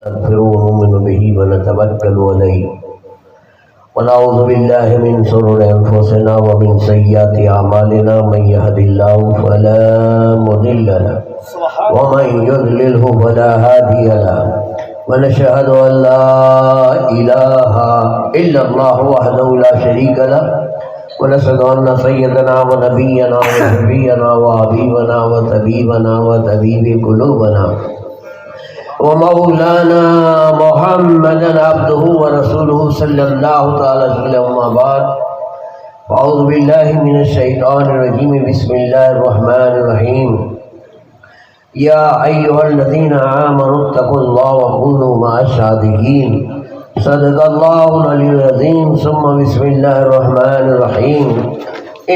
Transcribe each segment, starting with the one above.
نستغفره ونؤمن به ونتوكل عليه ونعوذ بالله من شرور أنفسنا ومن سيئات أعمالنا من يهد الله فلا مضل له ومن يضلله فلا هادي له ونشهد أن لا إله إلا الله وحده لا شريك له ونشهد أن سيدنا ونبينا وشفيعنا وحبيبنا وطبيبنا وطبيب قلوبنا ومولانا محمدا عبده ورسوله صلی اللہ تعالی وسلم اما بعد اعوذ باللہ من الشیطان الرجیم بسم اللہ الرحمن الرحیم یا ایہا الذین آمنوا اتقوا اللہ وکونوا مع الصادقین صدق اللہ العلی العظیم ثم بسم اللہ الرحمن الرحیم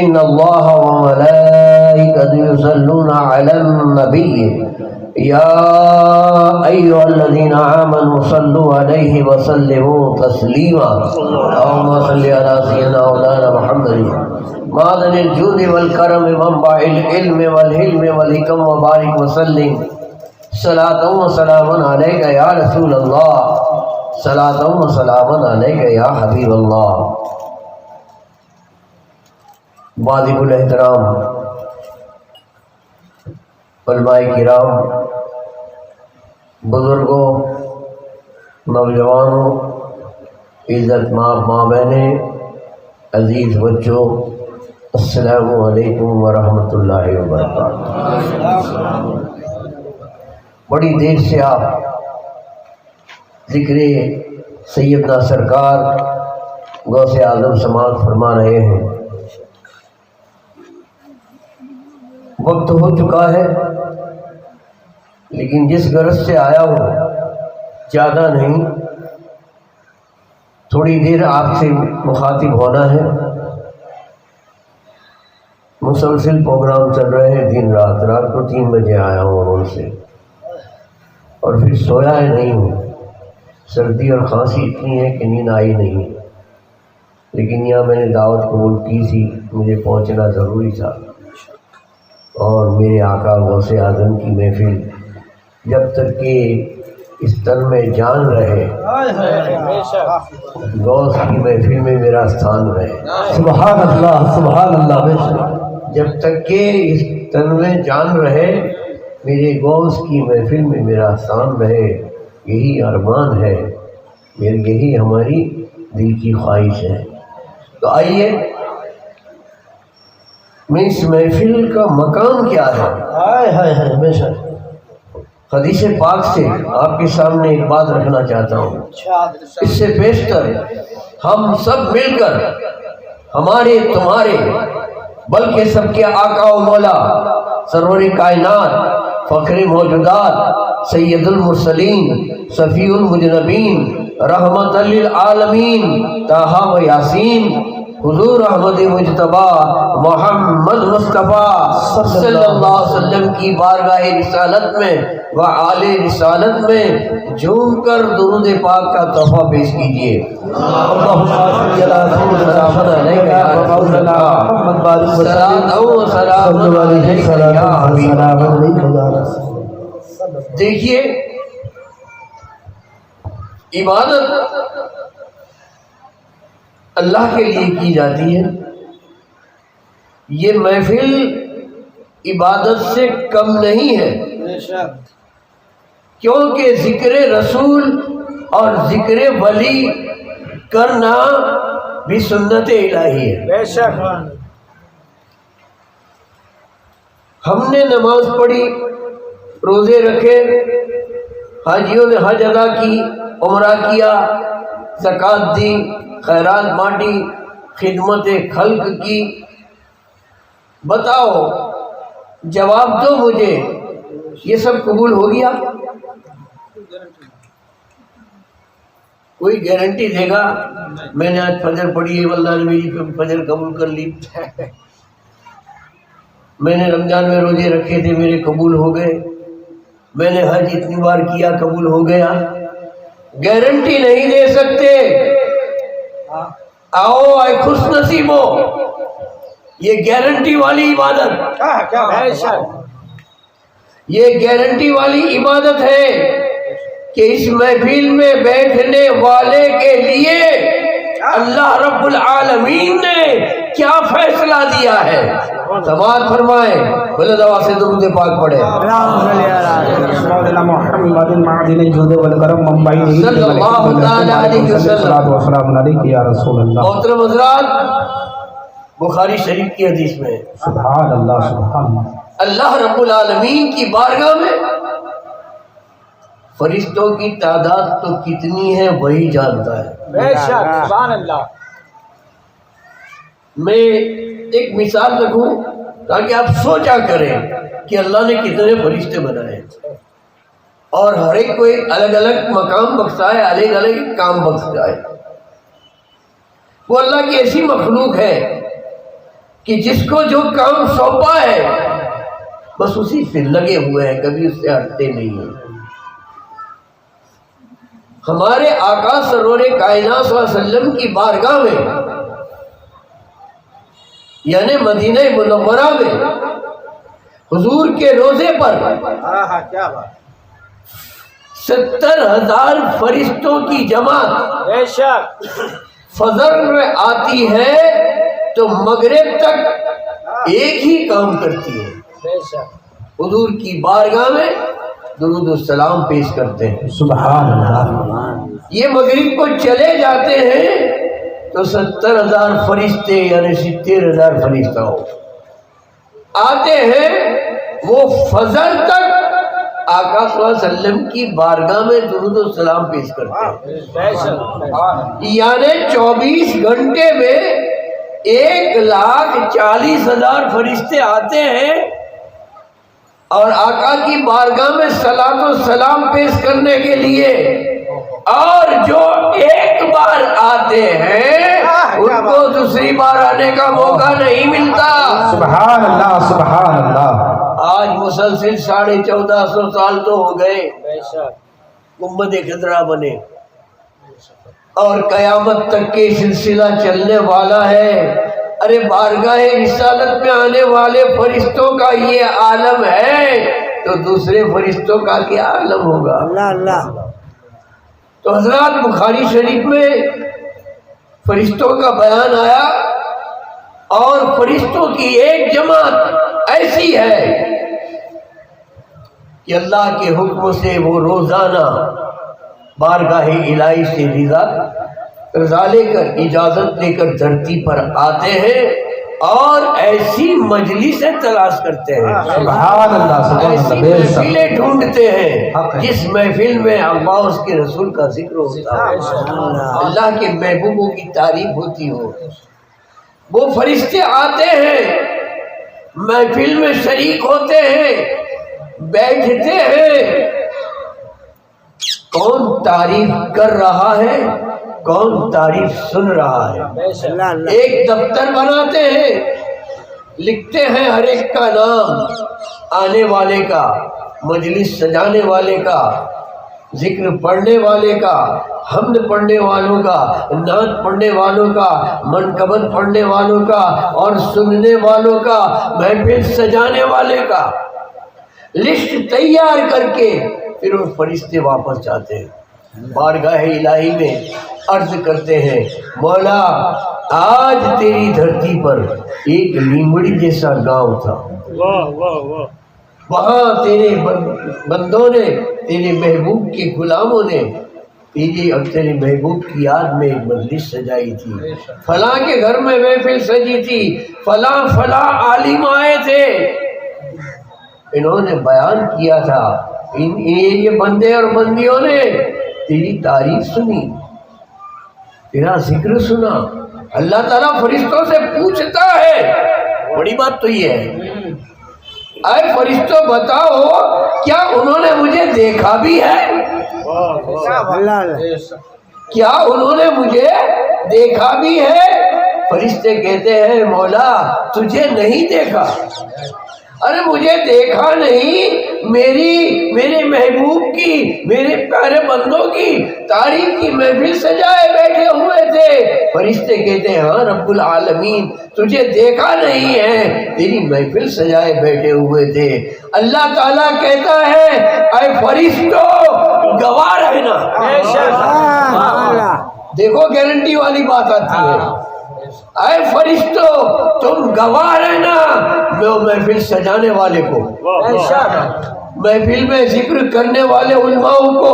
ان اللہ وملائکته یصلون علی النبی یا ایھا الذین آمنوا صلوا علیہ وسلموا تسلیما اللہم صل علی سیدنا مولانا محمد معدن الجود والکرم منبع العلم والحلم والحکم وبارک وسلم صلاۃ و سلام علیک یا رسول اللہ صلاۃ و سلام علیک یا حبیب اللہ واجب الاحترام علماء کرام، بزرگوں، نوجوانوں، عزت ماں بہنیں، عزیز بچوں، السلام علیکم ورحمۃ اللہ وبرکاتہ۔ بڑی دیر سے آپ ذکر سیدنا سرکار غوث اعظم سماعت فرما رہے ہیں۔ وقت ہو چکا ہے، لیکن جس غرض سے آیا ہوں زیادہ نہیں، تھوڑی دیر آپ سے مخاطب ہونا ہے۔ مسلسل پروگرام چل رہے ہیں دن رات، رات کو 3 بجے آیا ہوں روڈ سے، اور پھر سویا ہی نہیں ہوں۔ سردی اور کھانسی اتنی ہے کہ نیند آئی نہیں، لیکن یہاں میں نے دعوت قبول کی تھی، مجھے پہنچنا ضروری تھا، اور میرے آقا غوث اعظم کی محفل جب تک کہ اس تن میں جان رہے، غوث کی محفل میں میرا ستھان رہے۔ سبحان اللہ سبحان اللہ بے شک۔ جب تک کہ اس تن میں جان رہے، میرے غوث کی محفل میں میرا ستھان رہے، یہی ارمان ہے، یہی ہماری دل کی خواہش ہے۔ تو آئیے، میں اس محفل کا مقام کیا ہے، بے شک حدیث پاک سے آپ کے سامنے ایک بات رکھنا چاہتا ہوں۔ اس سے بیشتر ہم سب مل کر، ہمارے تمہارے بلکہ سب کے آقا و مولا سرور کائنات، فخر موجودات، سید المرسلین، صفی المجنبین، رحمت للعالمین، طٰہٰ و یاسین، حضور احمد مجتبیٰ محمد مصطفیٰ صلی اللہ علیہ وسلم کی بارگاہ رسالت میں و آل رسالت میں جھوم کر درود پاک کا تحفہ پیش کیجیے۔ دیکھیے، عبادت اللہ کے لیے کی جاتی ہے، یہ محفل عبادت سے کم نہیں ہے، کیونکہ ذکر رسول اور ذکر ولی کرنا بھی سنت الہی ہے۔ بے شک ہم نے نماز پڑھی، روزے رکھے، حاجیوں نے حج ادا کی، عمرہ کیا، زکوٰۃ دی، خیرات بانٹی، خدمت خلق کی، بتاؤ، جواب دو مجھے، یہ سب قبول ہو گیا؟ کوئی گارنٹی دے گا میں نے آج فجر پڑھی ہے، اللہ نے میری فجر قبول کر لی، میں نے رمضان میں روزے رکھے تھے میرے قبول ہو گئے، میں نے حج اتنی بار کیا قبول ہو گیا؟ گارنٹی نہیں دے سکتے۔ آؤ اے خوش نصیبو، یہ گارنٹی والی عبادت، یہ گارنٹی والی عبادت ہے کہ اس محفل میں بیٹھنے والے کے لیے اللہ رب العالمین نے کیا فیصلہ دیا ہے. سماعت فرمائیں، بلند آواز سے درود پاک پڑھیں. صلی اللہ تعالی علیہ وسلم. محترم حضرات، بخاری شریف کی حدیث میں سبحان اللہ سبحان اللہ، اللہ رب العالمین کی بارگاہ میں فرشتوں کی تعداد تو کتنی ہے وہی جانتا ہے. بے شک، سبحان اللہ. میں ایک مثال رکھوں تاکہ آپ سوچا کریں کہ اللہ نے کتنے فرشتے بنائے اور ہر ایک کو ایک الگ الگ مقام بخشا ہے، الگ الگ کام بخشا ہے. وہ اللہ کی ایسی مخلوق ہے کہ جس کو جو کام سونپا ہے بس اسی سے لگے ہوئے ہیں، کبھی اس سے ہٹتے نہیں ہیں. ہمارے آقا سرور کائنات صلی اللہ علیہ وسلم کی بارگاہ میں یعنی مدینہ منورہ میں حضور کے روضے پر 70,000 فرشتوں کی جماعت بے شک فجر میں آتی ہے تو مغرب تک ایک ہی کام کرتی ہے. بے شک حضور کی بارگاہ میں درود السلام پیش کرتے ہیں. سبحان اللہ. یہ مغرب کو چلے جاتے ہیں تو 70,000 فرشتے یعنی 70,000 فرشتہ آتے ہیں، وہ فجر تک آقا صلی اللہ علیہ وسلم کی بارگاہ میں درود السلام پیش کرتے ہیں. بے شک یعنی 24 گھنٹے میں 1,40,000 فرشتے آتے ہیں اور آقا کی بارگاہ میں صلاۃ و سلام پیش کرنے کے لیے، اور جو ایک بار آتے ہیں ان کو دوسری بار آنے کا موقع نہیں ملتا. سبحان اللہ سبحان اللہ. آج مسلسل 1450 سال تو ہو گئے بے شک گنبد خضرا بنے اور قیامت تک کے سلسلہ چلنے والا ہے. ارے بارگاہ رسالت میں آنے والے فرشتوں کا یہ عالم ہے تو دوسرے فرشتوں کا کیا عالم ہوگا. اللہ اللہ. تو حضرات بخاری شریف میں فرشتوں کا بیان آیا اور فرشتوں کی ایک جماعت ایسی ہے کہ اللہ کے حکم سے وہ روزانہ بارگاہ الہی سے رضا لے کر اجازت لے کر دھرتی پر آتے ہیں اور ایسی مجلسیں تلاش کرتے ہیں، سبحان اللہ سبحان ایسی اللہ. بے شک. محفلیں ڈھونڈتے ہیں جس محفل میں اللہ اس کے رسول کا ذکر ہوتا ہو، اللہ کے محبوبوں کی تعریف ہوتی ہو. وہ فرشتے آتے ہیں، محفل میں شریک ہوتے ہیں، بیٹھتے ہیں. کون تعریف کر رہا ہے، کون تعریف سن رہا ہے. بے شک ایک دفتر بناتے ہیں، لکھتے ہیں ہر ایک کا نام، آنے والے کا، مجلس سجانے والے کا، ذکر پڑھنے والے کا، حمد پڑھنے والوں کا، نعت پڑھنے والوں کا، منقبت پڑھنے والوں کا اور سننے والوں کا، محفل سجانے والے کا. لسٹ تیار کر کے پھر وہ فرشتے واپس جاتے ہیں بارگاہ الہی میں، عرض کرتے ہیں مولا آج تیری دھرتی پر ایک لیمڑی جیسا گاؤں تھا، واہ واہ واہ. وہاں تیرے بندوں نے، تیرے محبوب کے غلاموں نے تیری اور تیرے محبوب کی یاد میں ایک مجلس سجائی تھی، فلاں کے گھر میں محفل سجی تھی، فلاں فلاں عالم آئے تھے، انہوں نے بیان کیا تھا، یہ بندے اور بندیوں نے تیری تعریف سنی، تیرا ذکر سنا. اللہ تعالیٰ فرشتوں سے پوچھتا ہے، بڑی بات تو یہ ہے، اے فرشتوں بتاؤ کیا انہوں نے مجھے دیکھا بھی ہے؟ کیا انہوں نے مجھے دیکھا بھی ہے؟ فرشتے کہتے ہیں مولا تجھے نہیں دیکھا. ارے مجھے دیکھا نہیں؟ میرے محبوب کی، میرے پیارے بندوں کی تعریف کی محفل سجائے بیٹھے ہوئے تھے۔ فرشتے کہتے ہیں ہاں رب العالمین تجھے دیکھا نہیں ہے، تیری محفل سجائے بیٹھے ہوئے تھے۔ اللہ تعالیٰ کہتا ہے اے فرشتوں گواہ رہنا۔ دیکھو گارنٹی والی بات آتی ہے، اے فرشتوں تم گواہ رہنا میں محفل سجانے والے کو، محفل میں ذکر کرنے والے علماء کو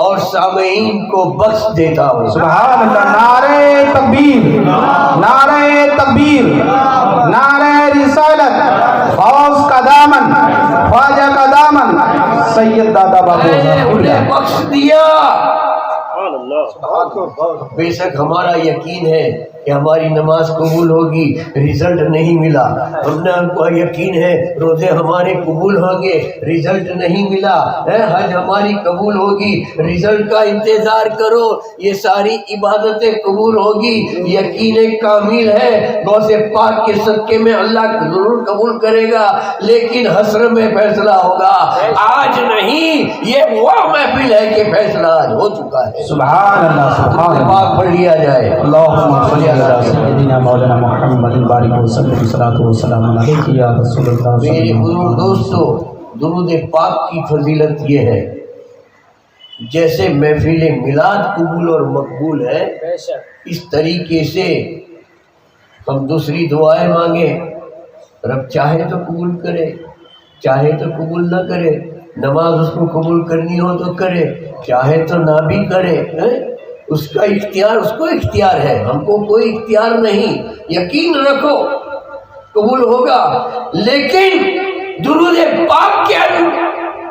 اور سامعین کو بخش دیتا ہوں۔ سبحان اللہ۔ نعرہ تکبیر، نعرہ تکبیر، نعرہ رسالت، غوث کا دامن، خواجہ کا دامن، سید دادا بابو میں نے انہیں بخش دیا۔ اللہ بے شک ہمارا یقین ہے کہ ہماری نماز قبول ہوگی، رزلٹ نہیں ملا۔ ہم نے ہم کو یقین ہے روزے ہمارے قبول ہوں گے، رزلٹ نہیں ملا۔ حج ہماری قبول ہوگی، رزلٹ کا انتظار کرو۔ یہ ساری عبادتیں قبول ہوگی، یقین کامل ہے غوث پاک کے صدقے میں اللہ ضرور قبول کرے گا، لیکن حشر میں فیصلہ ہوگا، آج نہیں۔ یہ وہ محفل ہے کہ فیصلہ آج ہو چکا ہے۔ سبحان اللہ، سبحان اللہ۔ پاک پڑھ لیا جائے۔ اللہم صلی علی سیدنا مولانا محمد بارک وسلم الصلاۃ والسلام علیک یا رسول اللہ۔ میرے بزرگ دوستو، درود پاک کی فضیلت یہ ہے جیسے محفل میلاد قبول اور مقبول ہے، اس طریقے سے ہم دوسری دعائیں مانگیں، رب چاہے تو قبول کرے، چاہے تو قبول نہ کرے۔ نماز اس کو قبول کرنی ہو تو کرے، چاہے تو نہ بھی کرے، اس کا اختیار، اس کو اختیار ہے، ہم کو کوئی اختیار نہیں۔ یقین رکھو قبول ہوگا، لیکن درود پاک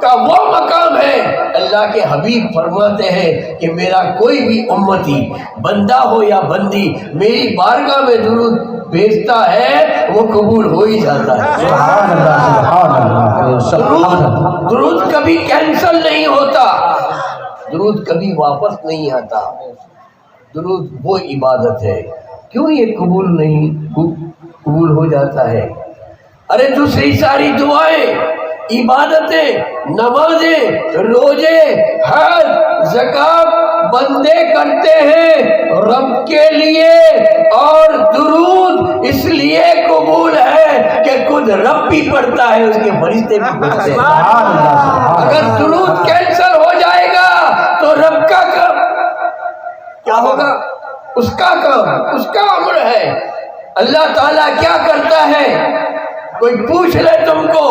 کا وہ مقام ہے، اللہ کے حبیب فرماتے ہیں کہ میرا کوئی بھی امتی بندہ ہو یا بندی میری بارگاہ میں درود بھیجتا ہے وہ قبول ہو ہی جاتا ہے۔ سبحان اللہ، سبحان اللہ۔ درود کبھی کینسل نہیں ہوتا، درود کبھی واپس نہیں آتا۔ درود وہ عبادت ہے، کیوں یہ قبول ہو جاتا ہے؟ ارے دوسری ساری دعائیں، عبادتیں، نمازیں، روزے، حج، زکات بندے کرتے ہیں رب کے لیے، اور درود اس لیے قبول ہے کہ خود رب بھی پڑھتا ہے، اس کے فرشتے بھی پڑھتے ہیں۔ سبحان اللہ۔ اگر درود کینسل ہو جائے گا تو رب کا کام کیا ہوگا؟ اس کا کام، اس کا امر ہے۔ اللہ تعالیٰ کیا کرتا ہے؟ کوئی پوچھ لے تم کو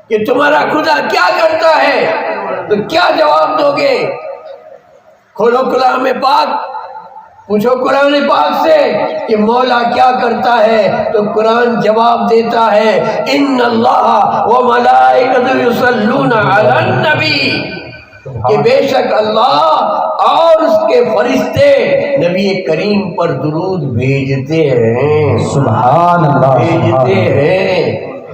کہ تمہارا خدا کیا کرتا ہے تو کیا جواب دو گے؟ کھولو کلام پاک، پوچھو قرآن پاک سے کہ مولا کیا کرتا ہے تو قرآن جواب دیتا ہے ان اللہ و ملائکۃ یصلون علی النبی، کہ بے شک اللہ اور اس کے فرشتے نبی کریم پر درود بھیجتے ہیں۔ سبحان اللہ،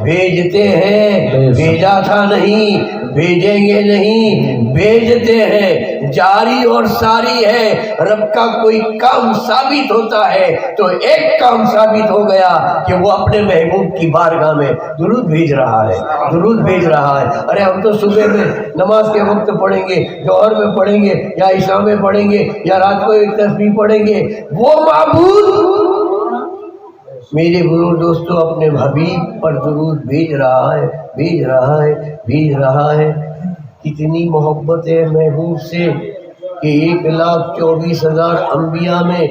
بھیجتے ہیں، بھیجا تھا نہیں، بھیجیں گے نہیں، بھیجتے ہیں، جاری اور ساری ہے۔ رب کا کوئی کام ثابت ہوتا ہے تو ایک کام ثابت ہو گیا کہ وہ اپنے محبوب کی بارگاہ میں درود بھیج رہا ہے، درود بھیج رہا ہے۔ ارے ہم تو صبح میں نماز کے وقت پڑھیں گے، جوہر میں پڑھیں گے، یا عشاء میں پڑھیں گے، یا رات کو ایک تسبیح پڑھیں گے، وہ معبود میرے بزرگ دوستو اپنے حبیب پر درود بھیج رہا ہے، بھیج رہا ہے، بھیج رہا ہے۔ کتنی محبت ہے محبوب سے کہ 1,24,000 انبیاء میں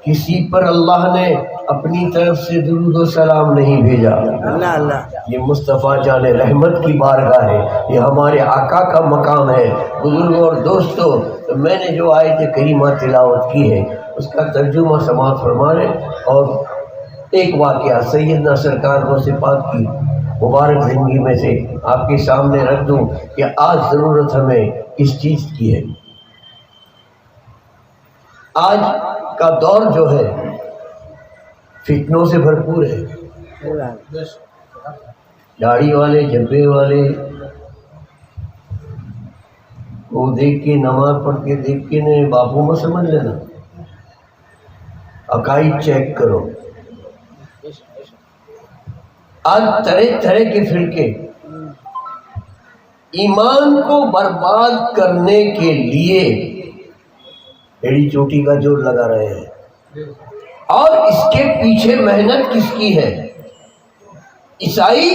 کسی پر اللہ نے اپنی طرف سے درود و سلام نہیں بھیجا۔ اللہ اللہ، یہ مصطفیٰ جان رحمت کی بارگاہ ہے، یہ ہمارے آقا کا مقام ہے۔ بزرگوں اور دوستو، میں نے جو آیت کریمہ تلاوت کی ہے اس کا ترجمہ سماعت فرمائیں، اور ایک واقعہ سیدنا سرکار غوث پاک کی مبارک زندگی میں سے آپ کے سامنے رکھ دوں کہ آج ضرورت ہمیں کس چیز کی ہے۔ آج کا دور جو ہے فتنوں سے بھرپور ہے، داڑھی والے، جبے والے وہ دیکھ کے، نماز پڑھ کے دیکھ کے نہیں باپو میں سمجھ لینا، عقائد چیک کرو۔ آج طرح طرح کے فرقے ایمان کو برباد کرنے کے لیے ایڑی چوٹی کا جوڑ لگا رہے ہیں، اور اس کے پیچھے محنت کس کی ہے؟ عیسائی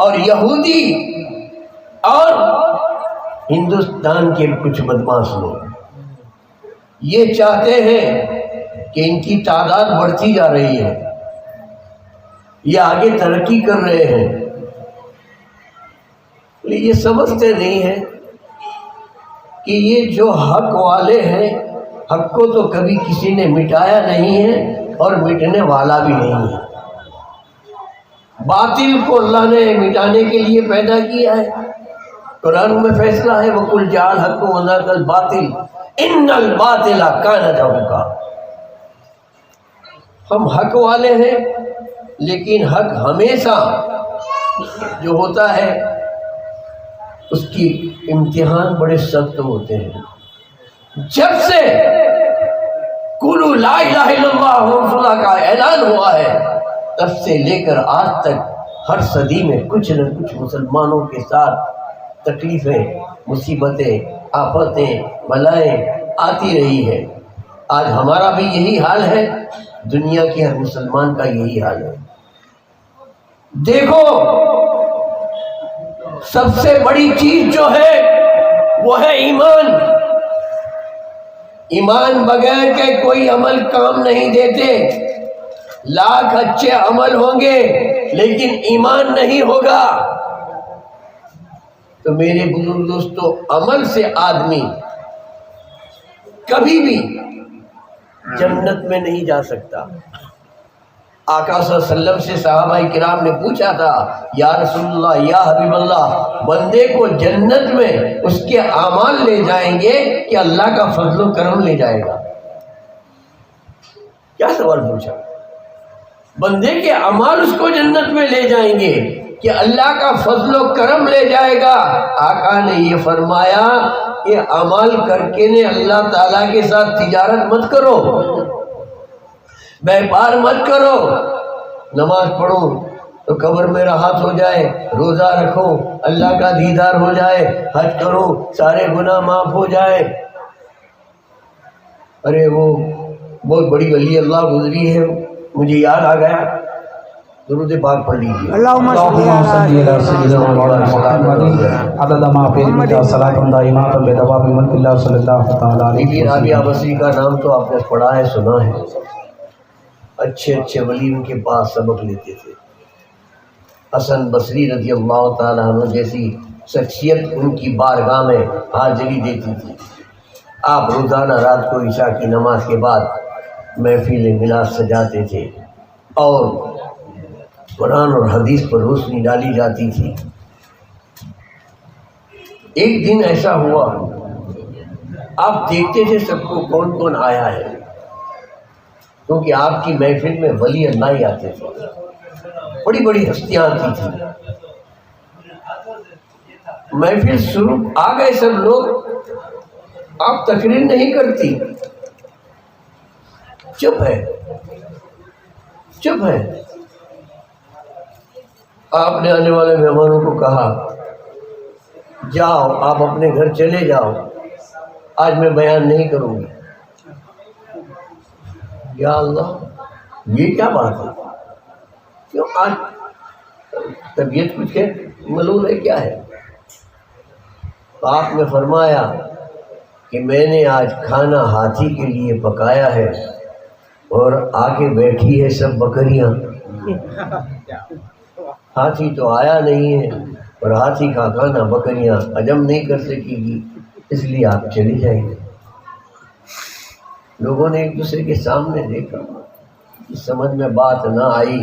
اور یہودی اور ہندوستان کے کچھ بدماش لوگ یہ چاہتے ہیں کہ ان کی تعداد بڑھتی جا رہی ہے، یہ آگے ترقی کر رہے ہیں، لیکن یہ سمجھتے نہیں ہیں کہ یہ جو حق والے ہیں، حق کو تو کبھی کسی نے مٹایا نہیں ہے اور مٹنے والا بھی نہیں ہے۔ باطل کو اللہ نے مٹانے کے لیے پیدا کیا ہے، قرآن میں فیصلہ ہے وَقُلْ جَعَلْ حَقُّ وَذَاقَ الْبَاطِلِ إِنَّ الْبَاطِلَ كَانَ زَهُوقًا۔ ہم حق والے ہیں، لیکن حق ہمیشہ جو ہوتا ہے اس کی امتحان بڑے سخت ہوتے ہیں۔ جب سے قُولُوا لَا إِلَٰهَ إِلَّا اللَّهُ مُحَمَّدٌ رَسُولُ اللَّهُ کا اعلان ہوا ہے، تب سے لے کر آج تک ہر صدی میں کچھ نہ کچھ مسلمانوں کے ساتھ تکلیفیں، مصیبتیں، آفتیں، بلائیں آتی رہی ہے۔ آج ہمارا بھی یہی حال ہے، دنیا کے ہر مسلمان کا یہی حال ہے۔ دیکھو، سب سے بڑی چیز جو ہے وہ ہے ایمان۔ ایمان بغیر کے کوئی عمل کام نہیں دیتے۔ لاکھ اچھے عمل ہوں گے لیکن ایمان نہیں ہوگا تو میرے بزرگ دوستو، عمل سے آدمی کبھی بھی جنت میں نہیں جا سکتا۔ آقا صلی اللہ علیہ وسلم سے صحابہ کرام نے پوچھا تھا، یا رسول اللہ، یا حبیب اللہ، بندے کو جنت میں اس کے اعمال لے جائیں گے کہ اللہ کا فضل و کرم لے جائے گا؟ کیا سوال پوچھا؟ بندے کے اعمال اس کو جنت میں لے جائیں گے کہ اللہ کا فضل و کرم لے جائے گا؟ آقا نے یہ فرمایا کہ عمل کر کے نے اللہ تعالیٰ کے ساتھ تجارت مت کرو، بیپار مت کرو۔ نماز پڑھو تو قبر میں راحت ہو جائے، روزہ رکھو اللہ کا دیدار ہو جائے، حج کرو سارے گناہ معاف ہو جائے۔ ارے وہ بہت بڑی ولی اللہ گزری ہے، مجھے یاد آ گیا، درود پاک پڑھ لیجیے۔ اللہم صلی علی سیدنا محمد عدد ما فی علمک صلاۃ دائمۃ بدوام ملک اللہ صلی اللہ تعالی علیہ بی بی رابعہ بصری کا نام تو آپ نے پڑھا ہے، سنا ہے۔ اچھے اچھے ولی ان کے پاس سبق لیتے تھے۔ حسن بصری رضی اللہ تعالیٰ عنہ جیسی شخصیت ان کی بارگاہ میں حاضری دیتی تھی۔ آپ روزانہ رات کو عشاء کی نماز کے بعد محفل میلاد سجاتے تھے اور قرآن اور حدیث پر روشنی ڈالی جاتی تھی۔ ایک دن ایسا ہوا، آپ دیکھتے تھے سب کو کون کون آیا ہے، کیونکہ آپ کی محفل میں ولی اللہ ہی آتے تھے، بڑی بڑی ہستیاں آتی تھیں۔ محفل شروع آ گئے سب لوگ، آپ تقریر نہیں کرتی، چپ ہے چپ ہے۔ آپ نے آنے والے مہمانوں کو کہا، جاؤ آپ اپنے گھر چلے جاؤ، آج میں بیان نہیں کروں گی۔ یا اللہ، یہ کیا بات ہے؟ کیوں آج طبیعت کچھ ہے، ملول ہے، کیا ہے؟ آپ نے فرمایا کہ میں نے آج کھانا ہاتھی کے لیے پکایا ہے اور آگے بیٹھی ہے سب بکریاں۔ ہاتھی تو آیا نہیں ہے اور ہاتھی کا کھانا بکریاں ہجم نہیں کر سکے گی، اس لیے آپ چلے جائیں گے۔ لوگوں نے ایک دوسرے کے سامنے دیکھا، سمجھ میں بات نہ آئی،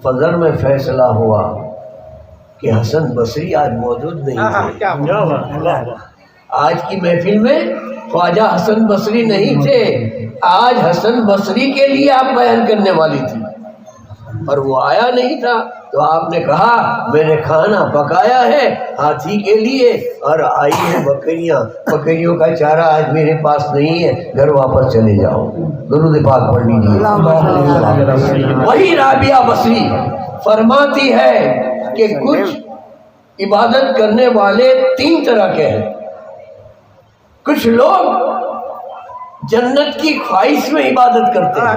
فجر میں فیصلہ ہوا کہ حسن بصری آج موجود نہیں تھے۔ آج کی محفل میں خواجہ حسن بصری نہیں تھے، آج حسن بصری کے لیے آپ بیان کرنے والی تھی اور وہ آیا نہیں تھا، تو آپ نے کہا میں نے کھانا پکایا ہے ہاتھی کے لیے اور آئی ہے بکریاں، بکریوں کا چارہ آج میرے پاس نہیں ہے، گھر واپس چلے جاؤ۔ درود پاک پڑھ لیجیے۔ وہی رابعہ بصری فرماتی ہے کہ کچھ عبادت کرنے والے 3 طرح کے ہیں. کچھ لوگ جنت کی خواہش میں عبادت کرتے ہیں،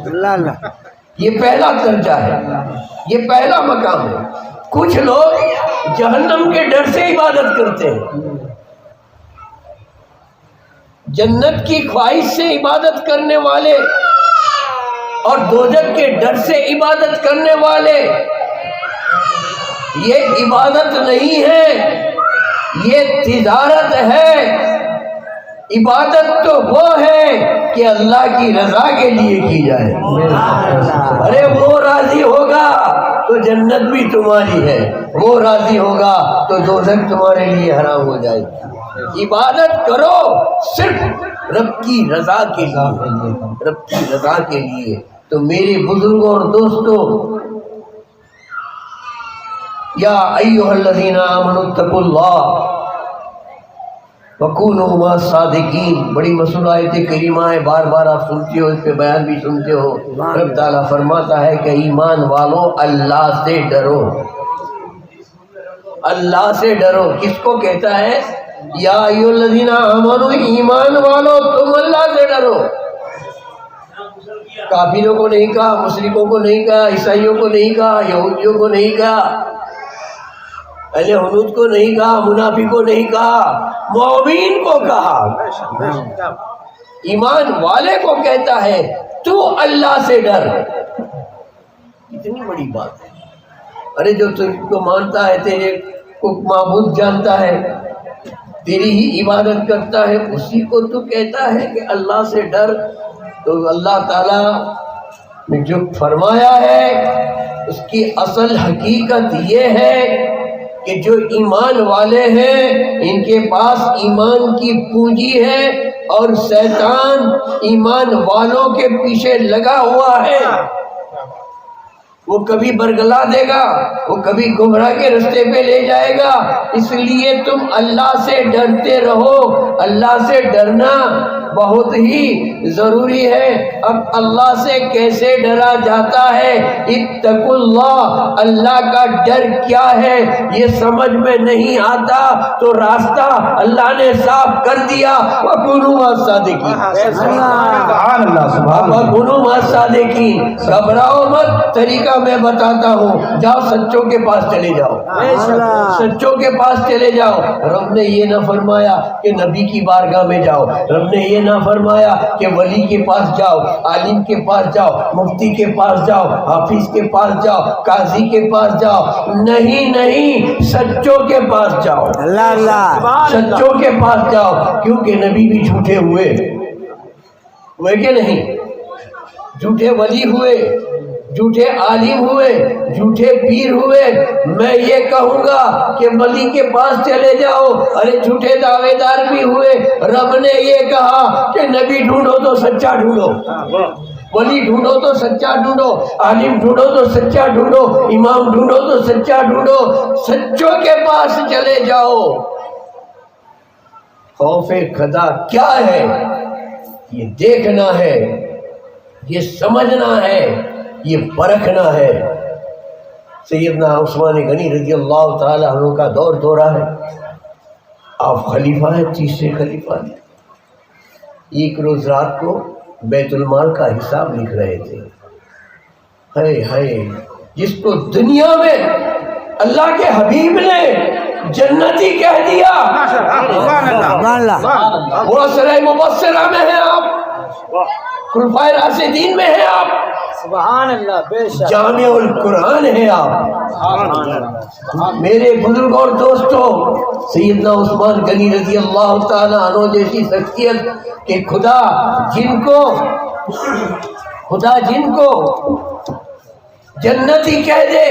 اللہ اللہ. یہ پہلا درجہ ہے، یہ پہلا مقام ہے. کچھ لوگ جہنم کے ڈر سے عبادت کرتے ہیں. جنت کی خواہش سے عبادت کرنے والے اور دوزخ کے ڈر سے عبادت کرنے والے، یہ عبادت نہیں ہے، یہ تجارت ہے. عبادت تو وہ ہے کہ اللہ کی رضا کے لیے کی جائے. ارے وہ راضی ہوگا تو جنت بھی تمہاری ہے، وہ راضی ہوگا تو دوزخ تمہارے لیے حرام ہو جائے گی. عبادت کرو صرف رب کی رضا کے لیے، رب کی رضا کے لیے. تو میرے بزرگوں اور دوستوں، یا ایھا الذین آمنوا اتقوا اللہ وکونوا مع الصادقین، بڑی مشہور آیت کریمہ ہے، بار بار آپ سنتے ہو، اس پہ بیان بھی سنتے ہو. رب تعالیٰ فرماتا ہے کہ ایمان والو اللہ سے ڈرو، اللہ سے ڈرو. کس کو کہتا ہے؟ یا ایھا الذین آمنوا، ایمان والو تم اللہ سے ڈرو. کافروں کو نہیں کہا، مشرکوں کو نہیں کہا، عیسائیوں کو نہیں کہا، یہودیوں کو نہیں کہا، اہل حنود کو نہیں کہا، منافق کو نہیں کہا، مومن کو کہا. ایمان والے کو کہتا ہے تو اللہ سے ڈر. اتنی بڑی بات ہے. ارے جو تجھ کو مانتا ہے، تیرے کو معبود جانتا ہے، تیری ہی عبادت کرتا ہے، اسی کو تو کہتا ہے کہ اللہ سے ڈر. تو اللہ تعالیٰ نے جو فرمایا ہے اس کی اصل حقیقت یہ ہے کہ جو ایمان والے ہیں ان کے پاس ایمان کی پونجی ہے، اور شیطان ایمان والوں کے پیچھے لگا ہوا ہے. وہ کبھی برگلا دے گا، وہ کبھی گمراہ کے رستے پہ لے جائے گا. اس لیے تم اللہ سے ڈرتے رہو. اللہ سے ڈرنا بہت ہی ضروری ہے. اب اللہ سے کیسے ڈرا جاتا ہے؟ اتقوا اللہ، اللہ کا ڈر کیا ہے یہ سمجھ میں نہیں آتا تو راستہ اللہ نے صاف کر دیا. وَكُونُوا مَعَ الصَّادِقِينَ، سبحان اللہ، سبحان اللہ. وَكُونُوا مَعَ الصَّادِقِينَ. گھبراؤ مت، طریقہ میں بتاتا ہوں. جاؤ سچوں کے پاس چلے جاؤ، سچوں کے پاس چلے جاؤ. رب نے یہ نہ فرمایا کہ نبی کی بارگاہ میں جاؤ، رب نے یہ نہ فرمایا کہ ولی کے پاس جاؤ، عالم کے پاس جاؤ، مفتی کے پاس جاؤ، حافظ کے پاس جاؤ، قاضی کے پاس جاؤ. نہیں نہیں، سچوں کے پاس جاؤ، اللہ اللہ. سچوں کے پاس جاؤ. کیونکہ نبی بھی جھوٹے ہوئے کہ نہیں؟ جھوٹے ولی ہوئے، جھوٹے عالم ہوئے، جھوٹے پیر ہوئے. میں یہ کہوں گا کہ ولی کے پاس چلے جاؤ. ارے جھوٹے دعوے دار بھی ہوئے. رب نے یہ کہا کہ نبی ڈھونڈو تو سچا ڈھونڈو، ولی ڈھونڈو تو سچا ڈھونڈو، عالم ڈھونڈو تو سچا ڈھونڈو، امام ڈھونڈو تو سچا ڈھونڈو. سچوں کے پاس چلے جاؤ. خوف خدا کیا ہے یہ دیکھنا ہے، یہ سمجھنا ہے، یہ پرکھنا ہے. سیدنا عثمان غنی رضی اللہ تعالی عنہ کا دور دورہ ہے. آپ خلیفہ ہیں، تیسرے خلیفہ ہیں. ایک روز رات کو بیت المال کا حساب لکھ رہے تھے. ہائے ہائے، جس کو دنیا میں اللہ کے حبیب نے جنتی کہہ دیا، وہ سرائے مبصرہ میں ہیں آپ، خلفائے راشدین میں ہیں آپ، سبحان اللہ. بے شک جامع القرآن ہیں آپ. میرے بزرگ اور دوستوں، سیدنا عثمان غنی رضی اللہ تعالیٰ عنہ جیسی شخصیت کہ خدا جن کو جنتی کہہ دے،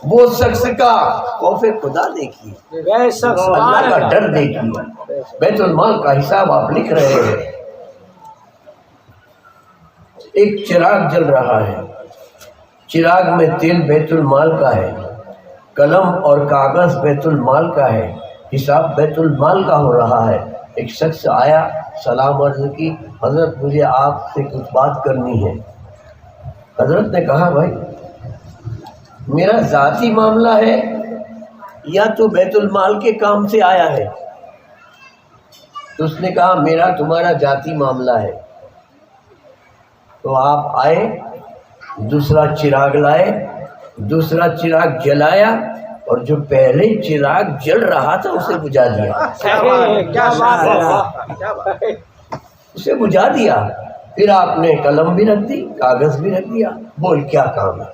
وہ شخص کا خوف خدا دیکھیے، بے شک. اللہ کا ڈر دیکھیے. بیت المال کا حساب آپ لکھ رہے ہیں. ایک چراغ جل رہا ہے، چراغ میں تیل بیت المال کا ہے، قلم اور کاغذ بیت المال کا ہے، حساب بیت المال کا ہو رہا ہے. ایک شخص آیا، سلام عرض کی، حضرت مجھے آپ سے کچھ بات کرنی ہے. حضرت نے کہا بھائی میرا ذاتی معاملہ ہے یا تو بیت المال کے کام سے آیا ہے؟ تو اس نے کہا میرا تمہارا ذاتی معاملہ ہے۔ تو آپ آئے، دوسرا چراغ لائے، دوسرا چراغ جلایا اور جو پہلے چراغ جل رہا تھا اسے بجھا دیا، کیا بات ہے، اسے بجھا دیا۔ پھر آپ نے قلم بھی رکھ دی، کاغذ بھی رکھ دیا، بول کیا کام ہے؟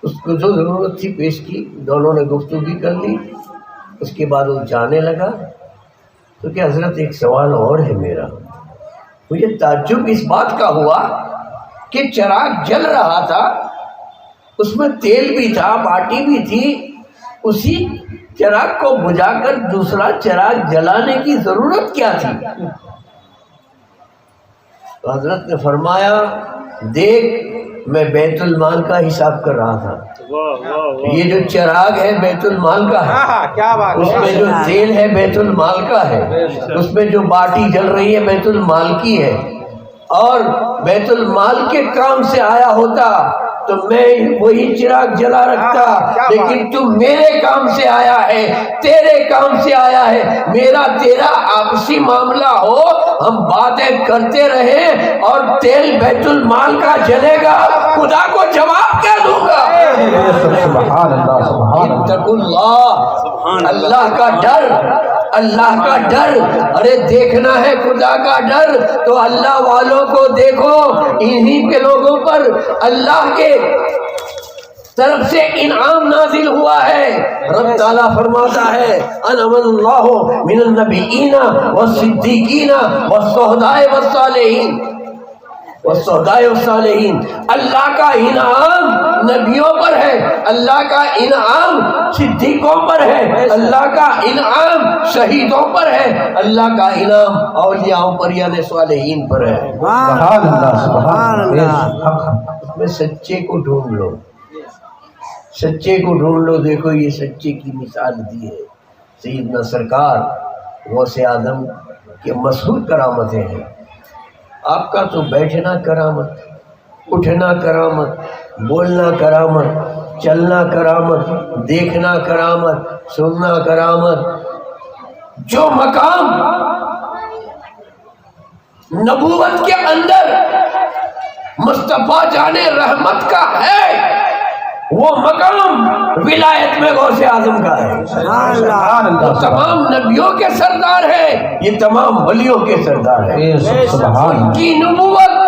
اس کو جو ضرورت تھی پیش کی، دونوں نے گفتگو کر لی۔ اس کے بعد وہ جانے لگا تو کہ حضرت ایک سوال اور ہے میرا، مجھے تعجب اس بات کا ہوا کہ چراغ جل رہا تھا، اس میں تیل بھی تھا، باٹی بھی تھی، اسی چراغ کو بجھا کر دوسرا چراغ جلانے کی ضرورت کیا تھی؟ تو حضرت نے فرمایا دیکھ میں بیت المال کا حساب کر رہا تھا، یہ جو چراغ ہے بیت المال کا ہے، کیا بات اس میں جو تیل ہے بیت المال کا ہے، اس میں جو باٹی جل رہی ہے بیت المال کی ہے، اور بیت المال کے کام سے آیا ہوتا تو میں وہی چراغ جلا رکھتا، لیکن تو میرے کام سے آیا ہے، تیرے کام سے آیا ہے، میرا تیرا آپسی معاملہ ہو، ہم باتیں کرتے رہیں اور تیل بیت المال کا جلے گا، خدا کو جواب کیا دوں گا؟ سبحان اللہ، سبحان اللہ، اتقوا اللہ، اللہ کا ڈر، اللہ کا ڈر۔ ارے دیکھنا ہے خدا کا ڈر تو اللہ والوں کو دیکھو، انہی کے لوگوں پر اللہ کے طرف سے انعام نازل ہوا ہے۔ رب تعالیٰ فرماتا ہے انعم اللہ من النبیین والصدیقین والشہداء والصالحین، والشہداء والصالحین، اللہ کا انعام نبیوں پر ہے، اللہ کا انعام صدیقوں پر ہے، اللہ کا انعام شہیدوں پر ہے، اللہ کا انعام اولیاءوں پر یعنی صالحین پر ہے۔ سبحان اللہ، سبحان اللہ۔ اس میں سچے کو ڈھونڈ لو، سچے کو ڈھونڈ لو۔ دیکھو یہ سچے کی مثال دی ہے سیدنا سرکار غوث اعظم کے مشہور کرامتیں ہیں۔ آپ کا تو بیٹھنا کرامت، اٹھنا کرامت، بولنا کرامت، چلنا کرامت، دیکھنا کرامت، سننا کرامت۔ جو مقام نبوت کے اندر مصطفیٰ جان رحمت کا ہے، وہ مقام ولایت میں غوث اعظم کا ہے۔ وہ تمام نبیوں کے سردار ہے، یہ تمام ولیوں کے سردار ہے۔ ان کی نبوت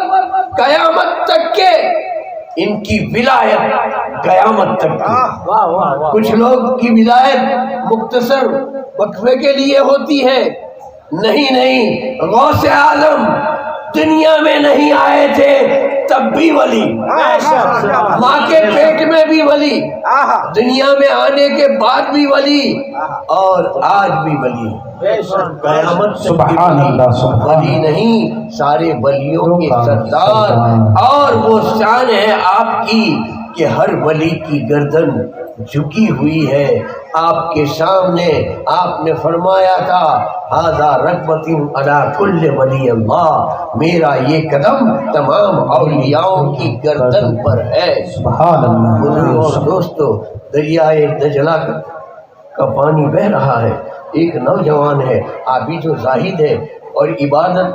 قیامت تک کے، ان کی ولایت قیامت تک کی۔ کچھ لوگ کی ولایت مختصر وقفے کے لیے ہوتی ہے، نہیں، غوث اعظم دنیا میں نہیں آئے تھے تب بھی ولی، ماں کے پیٹ میں بھی ولی، دنیا میں آنے کے بعد بھی ولی، اور آج بھی ولی، قیامت تک بھی ولی نہیں، سارے ولیوں کے سردار۔ اور وہ شان ہے آپ کی کہ ہر ولی کی گردن جھکی ہوئی ہے آپ کے سامنے۔ آپ نے فرمایا تھا ھذا رکبۃ علی کل ولی اللہ، میرا یہ قدم تمام اولیاؤں کی گردن پر ہے۔ سبحان اللہ۔ بزرگوں اور دوستو، دریائے دجلہ کا پانی بہہ رہا ہے، ایک نوجوان ہے، عابد تو زاہد ہے، اور عبادت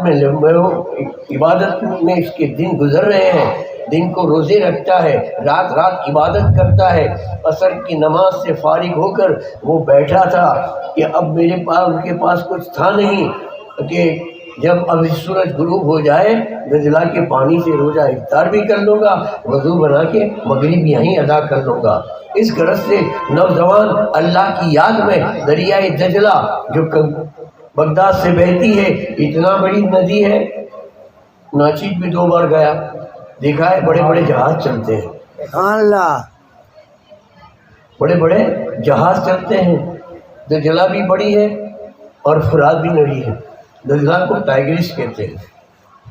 میں اس کے دن گزر رہے ہیں، دن کو روزے رکھتا ہے، رات رات عبادت کرتا ہے۔ عصر کی نماز سے فارغ ہو کر وہ بیٹھا تھا کہ اب میرے پاس، ان کے پاس کچھ تھا نہیں کہ جب اب سورج غروب ہو جائے دجلہ کے پانی سے روزہ افطار بھی کر لوں گا، وضو بنا کے مغرب یہیں ادا کر لوں گا۔ اس غرض سے نوجوان اللہ کی یاد میں دریائے دجلہ جو بغداد سے بہتی ہے، اتنا بڑی ندی ہے، ناچیز بھی 2 بار گیا، دیکھا ہے بڑے بڑے جہاز چلتے ہیں، بڑے بڑے جہاز چلتے ہیں۔ دجلہ بھی بڑی ہے اور فرات بھی بڑی ہے۔ دجلہ کو ٹائگرس کہتے ہیں،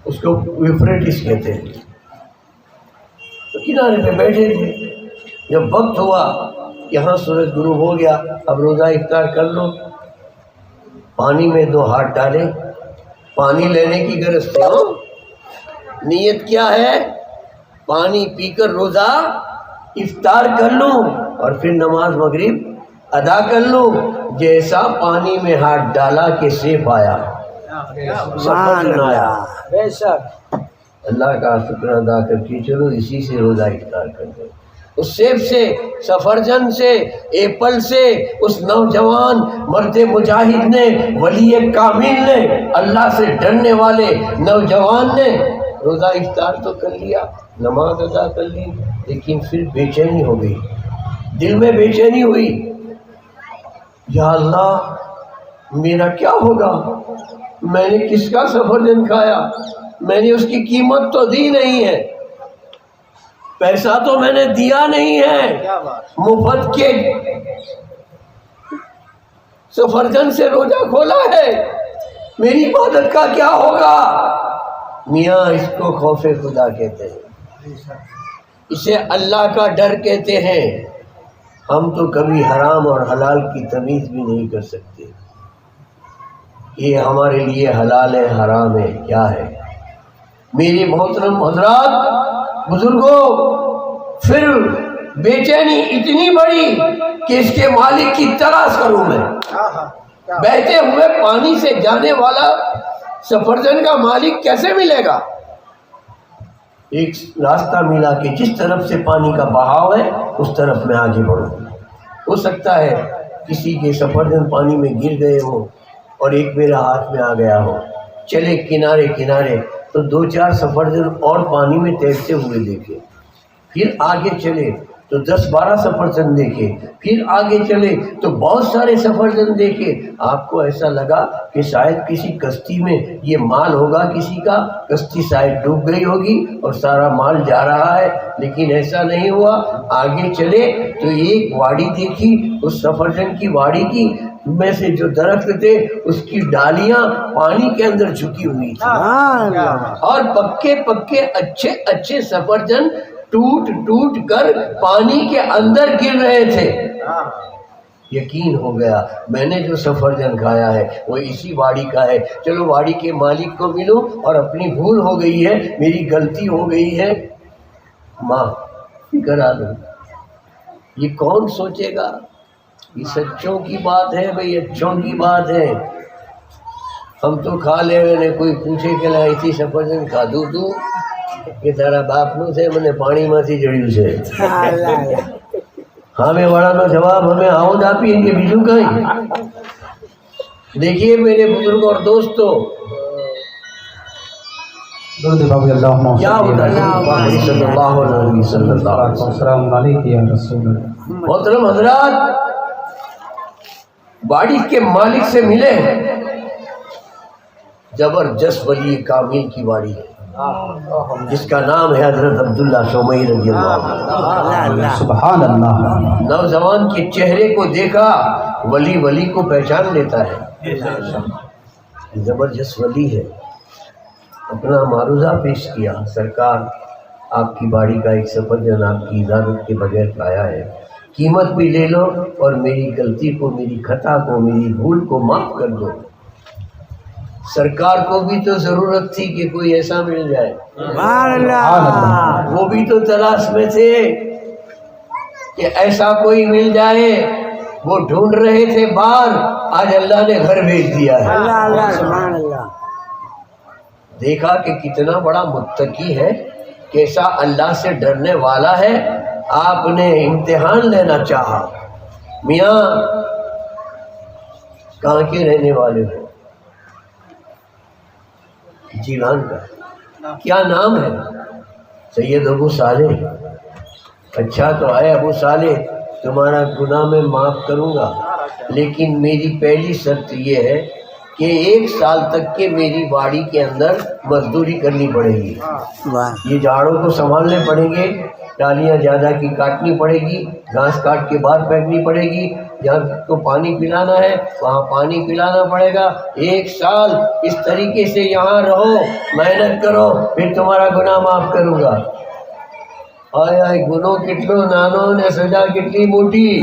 اس کو یوفریٹس کہتے ہیں۔ تو کنارے پہ بیٹھے تھے، جب وقت ہوا یہاں سورج غروب ہو گیا، اب روزہ افطار کر لو، پانی میں 2 ہاتھ ڈالے، پانی لینے کی غرض سے، نیت کیا ہے؟ پانی پی کر روزہ افطار کر لوں اور پھر نماز مغرب ادا کر لوں، جیسا پانی میں ہاتھ ڈالا کہ سیب آیا، سفرجن آیا۔ بے شک اللہ کا شکر ادا کر کے چلو اسی سے روزہ افطار کر دو، اس سیب سے، سفرجن سے، ایپل سے، اس نوجوان مرد مجاہد نے، ولی کامل نے، اللہ سے ڈرنے والے نوجوان نے روزہ افطار تو کر لیا، نماز ادا کر لی، لیکن پھر بے چینی ہو گئی، دل میں بے چینی ہوئی، یا اللہ میرا کیا ہوگا؟ میں نے کس کا سفرجن کھایا؟ میں نے اس کی قیمت تو دی نہیں ہے، پیسہ تو میں نے دیا نہیں ہے، مفت کے سفرجن سے روزہ کھولا ہے، میری عبادت کا کیا ہوگا؟ میاں اس کو خوف خدا کہتے ہیں، اسے اللہ کا ڈر کہتے ہیں۔ ہم تو کبھی حرام اور حلال کی تمیز بھی نہیں کر سکتے، یہ ہمارے لیے حلال ہے حرام ہے کیا ہے؟ میرے محترم حضرات بزرگوں، پھر بے چینی اتنی بڑی کہ اس کے مالک کی تلاش کروں میں، بہتے ہوئے پانی سے جانے والا سفرجن کا مالک کیسے ملے گا؟ ایک راستہ ملا کہ جس طرف سے پانی کا بہاؤ ہے اس طرف میں آگے بڑھوں۔ ہو سکتا ہے کسی کے سفرجن پانی میں گر گئے ہو اور ایک میرا ہاتھ میں آ گیا ہو، چلے کنارے کنارے تو 2-4 سفرجن اور پانی میں تیرتے ہوئے دیکھے، پھر آگے چلے تو 10-12 سفرجن دیکھے، پھر آگے چلے تو بہت سارے سفرجن دیکھے۔ آپ کو ایسا لگا کہ شاید کسی کشتی میں یہ مال ہوگا کسی کا، کشتی شاید ڈوب گئی ہوگی اور سارا مال جا رہا ہے، لیکن ایسا نہیں ہوا۔ آگے چلے تو ایک واڑی دیکھی، اس سفرجن کی واڑی کی میں سے جو درخت تھے اس کی ڈالیاں پانی کے اندر جھکی ہوئی تھی، اور پکے پکے اچھے اچھے سفرجن ٹوٹ ٹوٹ کر پانی کے اندر گر رہے تھے۔ یقین ہو گیا میں نے جو سفرجن کھایا ہے وہ اسی واڑی کا ہے، چلو واڑی کے مالک کو ملوں اور اپنی بھول ہو گئی ہے، میری غلطی ہو گئی ہے، معافی کرا دو۔ یہ کون سوچے گا؟ یہ سچوں کی بات ہے بھئی، اچھوں کی بات ہے۔ ہم تو کھا لے نے، کوئی پوچھے کہ لا ایسی سفرجن کھا دوں تو کہ تیرا باپ نو سے میں پانی میں سے جڑیوں سے ہمیں بڑا نو جواب ہمیں آؤ دا پی ان کے بیجو کہیں۔ دیکھیے میرے بزرگ اور دوستو، کیا صلی اللہ علیہ وسلم محترم حضرات، واڑی کے مالک سے ملے، زبردست ولی کامل کی واڑی ہے جس کا نام ہے حضرت عبداللہ شومی رضی اللہ عنہ۔ سبحان اللہ۔ نوجوان کے چہرے کو دیکھا، ولی ولی کو پہچان لیتا ہے، زبردست ولی ہے۔ اپنا معروضہ پیش کیا، سرکار آپ کی باڑی کا ایک سفرجن آپ کی اجازت کے بغیر لایا ہے، قیمت بھی لے لو اور میری غلطی کو، میری خطا کو، میری بھول کو معاف کر دو۔ سرکار کو بھی تو ضرورت تھی کہ کوئی ایسا مل جائے، وہ بھی تو تلاش میں تھے کہ ایسا کوئی مل جائے، وہ ڈھونڈ رہے تھے باہر، آج اللہ نے گھر بھیج دیا ہے۔ دیکھا کہ کتنا بڑا متقی ہے، کیسا اللہ سے ڈرنے والا ہے، آپ نے امتحان لینا چاہا۔ میاں کہاں کے رہنے والے ہو؟ جیلان کا۔ کیا نام ہے؟ سید ابو صالح۔ اچھا تو آئے ابو صالح، تمہارا گناہ میں معاف کروں گا، لیکن میری پہلی شرط یہ ہے کہ 1 سال تک کے میری باڑی کے اندر مزدوری کرنی پڑے گی، یہ جھاڑوں کو سنبھالنے پڑیں گے، ڈالیاں زیادہ کی کاٹنی پڑے گی، گھاس کاٹ کے باہر پھینکنی پڑے گی، جہاں کو پانی پلانا ہے وہاں پانی پلانا پڑے گا۔ 1 سال اس طریقے سے یہاں رہو، محنت کرو، پھر تمہارا گناہ معاف کروں گا۔ آئے آئے گنو کتنو نانو نے سزا کتنی موٹی۔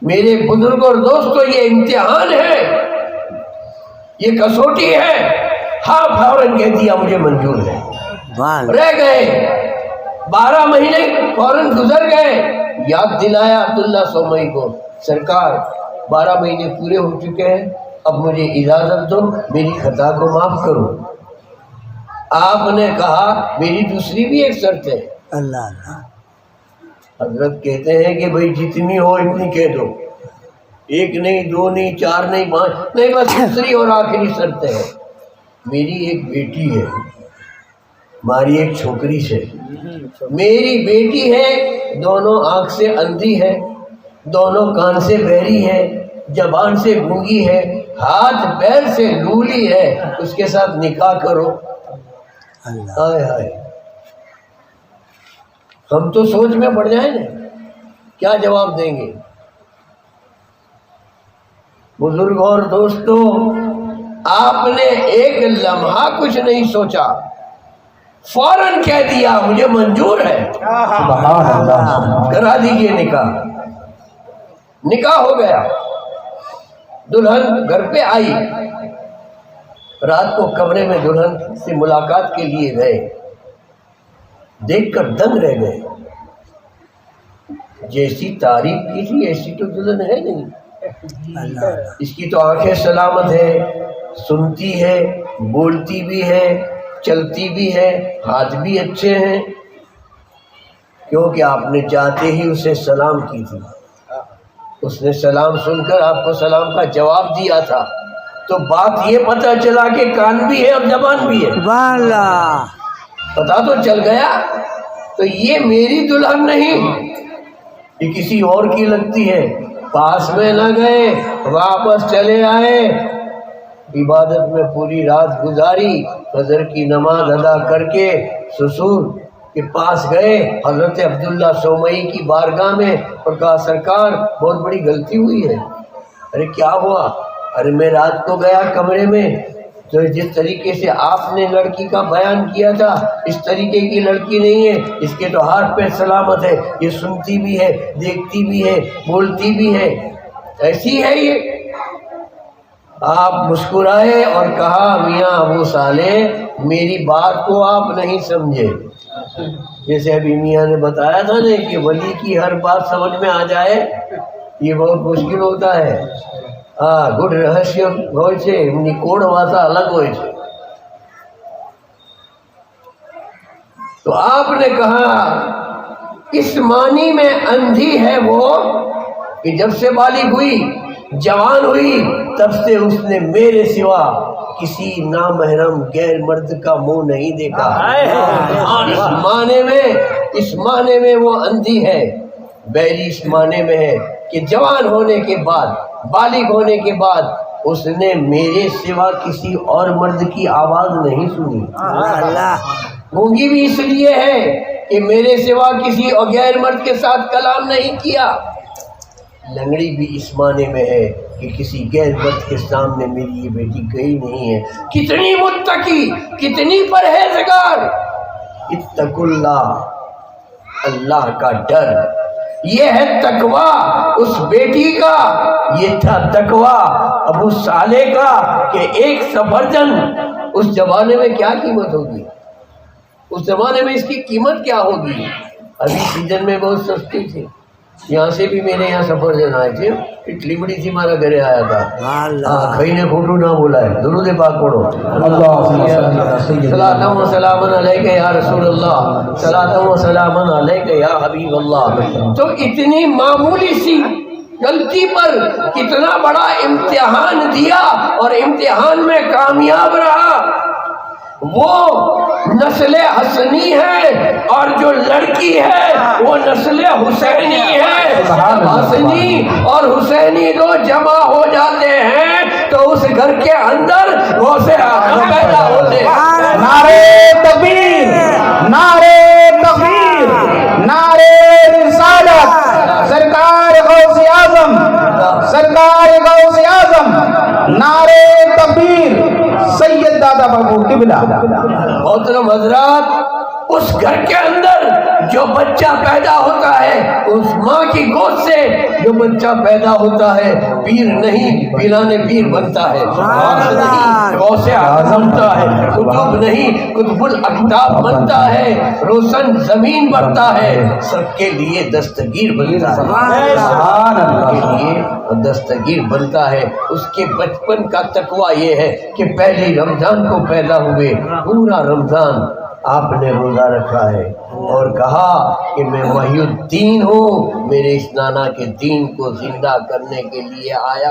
میرے بزرگ اور دوستو، یہ امتحان ہے، یہ کسوٹی ہے۔ ہاں فوراً کہہ دیا مجھے منظور ہے، رہ گئے 12 مہینے فوراً گزر گئے. یاد دلایا عبداللہ سومئی کو, سرکار 12 مہینے پورے ہو چکے ہیں, اب مجھے اجازت دو, میری خطا کو معاف کرو. آپ نے کہا میری دوسری بھی ایک شرط ہے. اللہ حضرت کہتے ہیں کہ بھئی جتنی ہو اتنی کہہ دو, 1 نہیں 2 نہیں 4 نہیں 5 نہیں, بس دوسری اور آخری شرط ہے. میری ایک بیٹی ہے, ہماری ایک چھوکری سے. میری بیٹی ہے, دونوں آنکھ سے اندھی ہے, دونوں کان سے بہری ہے, زبان سے گونگی ہے, ہاتھ پیر سے لولی ہے, اس کے ساتھ نکاح کرو. ہائے ہائے, ہم تو سوچ میں پڑ جائیں نا, کیا جواب دیں گے. بزرگ اور دوستو, آپ نے ایک لمحہ کچھ نہیں سوچا, فوراً کہہ دیا مجھے منظور ہے, کرا دیجئے نکاح. نکاح ہو گیا. دلہن گھر پہ آئی, رات کو کمرے میں دلہن سے ملاقات کے لیے گئے, دیکھ کر دنگ رہ گئے. جیسی تعریف کی تھی ایسی تو دلہن ہے نہیں. اس کی تو آنکھیں سلامت ہے, سنتی ہے, بولتی بھی ہے, چلتی بھی ہے, ہاتھ بھی اچھے ہیں, کیونکہ آپ نے چاہتے ہی اسے سلام کی تھی. اس نے سلام سن کر آپ کو سلام کا جواب دیا تھا, تو بات یہ پتہ چلا کہ کان بھی ہے اور زبان بھی ہے. پتہ تو چل گیا. تو یہ میری دلہن نہیں, یہ کسی اور کی لگتی ہے. پاس میں نہ گئے, واپس چلے آئے, عبادت میں پوری رات گزاری, فجر کی نماز ادا کر کے سسر کے پاس گئے, حضرت عبداللہ سومئی کی بارگاہ میں, اور کہا سرکار بہت بڑی غلطی ہوئی ہے. ارے کیا ہوا؟ ارے میں رات کو گیا کمرے میں, تو جس طریقے سے آپ نے لڑکی کا بیان کیا تھا اس طریقے کی لڑکی نہیں ہے. اس کے تو ہاتھ پہ سلامت ہے, یہ سنتی بھی ہے, دیکھتی بھی ہے, بولتی بھی ہے, ایسی ہے یہ. آپ مسکرائے اور کہا میاں ابو صالح میری بات کو آپ نہیں سمجھے. جیسے ابھی میاں نے بتایا تھا نا کہ ولی کی ہر بات سمجھ میں آ جائے یہ بہت مشکل ہوتا ہے. ہاں, گڈ رہسیہ ہوئے છે, એમની કોડ ભાષા અલગ હોય છે. تو آپ نے کہا اس معنی میں اندھی ہے وہ کہ جب سے بالغ ہوئی, جوان ہوئی, تب سے اس نے میرے سوا کسی نامحرم غیر مرد کا منہ نہیں دیکھا. اس معنی میں وہ اندھی ہے. بہری اس معنی میں ہے کہ جوان ہونے کے بعد, بالغ ہونے کے بعد اس نے میرے سوا کسی اور مرد کی آواز نہیں سنی. گونگی بھی اس لیے ہے کہ میرے سوا کسی اور غیر مرد کے ساتھ کلام نہیں کیا. لنگڑی بھی اس معنی میں ہے کہ کسی غیر مرد کے سامنے میری یہ بیٹی گئی نہیں ہے. کتنی متقی, کتنی پرہیزگار. اتقوا اللہ, اللہ کا ڈر, یہ ہے تقویٰ اس بیٹی کا. یہ تھا تقویٰ ابو صالح کا کہ ایک سفرجن اس زمانے میں کیا قیمت ہوگی, اس زمانے میں اس کی قیمت کیا ہوگی. ابھی سیزن میں بہت سستی تھی. یہاں سے بھی میرے یہاں سفرجن آئے تھے, اٹلی بڑی سی ہمارا گھرے آیا تھا. ہاں, کہیں نے کھوٹو نہ بولا ہے. درود پاک پڑھو. صلاۃ و سلام علیک یا رسول اللہ, صلاۃ و سلام علیک یا حبیب اللہ. تو اتنی معمولی سی غلطی پر کتنا بڑا امتحان دیا اور امتحان میں کامیاب رہا. وہ نسل حسنی ہے اور جو لڑکی ہے وہ نسل حسینی ہے. حسنی اور حسینی دو جمع ہو جاتے ہیں تو اس گھر کے اندر غوث اعظم پیدا ہوتے ہیں. نعرے تکبیر, نعرے تکبیر, نعرے رسالت. سرکار غوث اعظم, سرکار غوث اعظم, نعرے تکبیر. سید دادا بابو قبلہ. محترم حضرات, اس گھر کے اندر جو بچہ پیدا ہوتا ہے اس ماں کی گود سے جو بچہ پیدا ہوتا ہے پیر نہیں پیران پیر بنتا ہے، غوث اعظم بنتا ہے، قطب نہیں قطب الاقطاب بنتا ہے، روشن زمین بنتا ہے، سب کے لیے دستگیر بنتا ہے، سب کے لیے دستگیر بنتا ہے۔ اس کے بچپن کا تقویٰ یہ ہے کہ پہلی رمضان کو پیدا ہوئے، پورا رمضان آپ نے روزہ رکھا ہے اور کہا کہ میں محی الدین ہوں، میرے اس نانا کے دین کو زندہ کرنے کے لیے آیا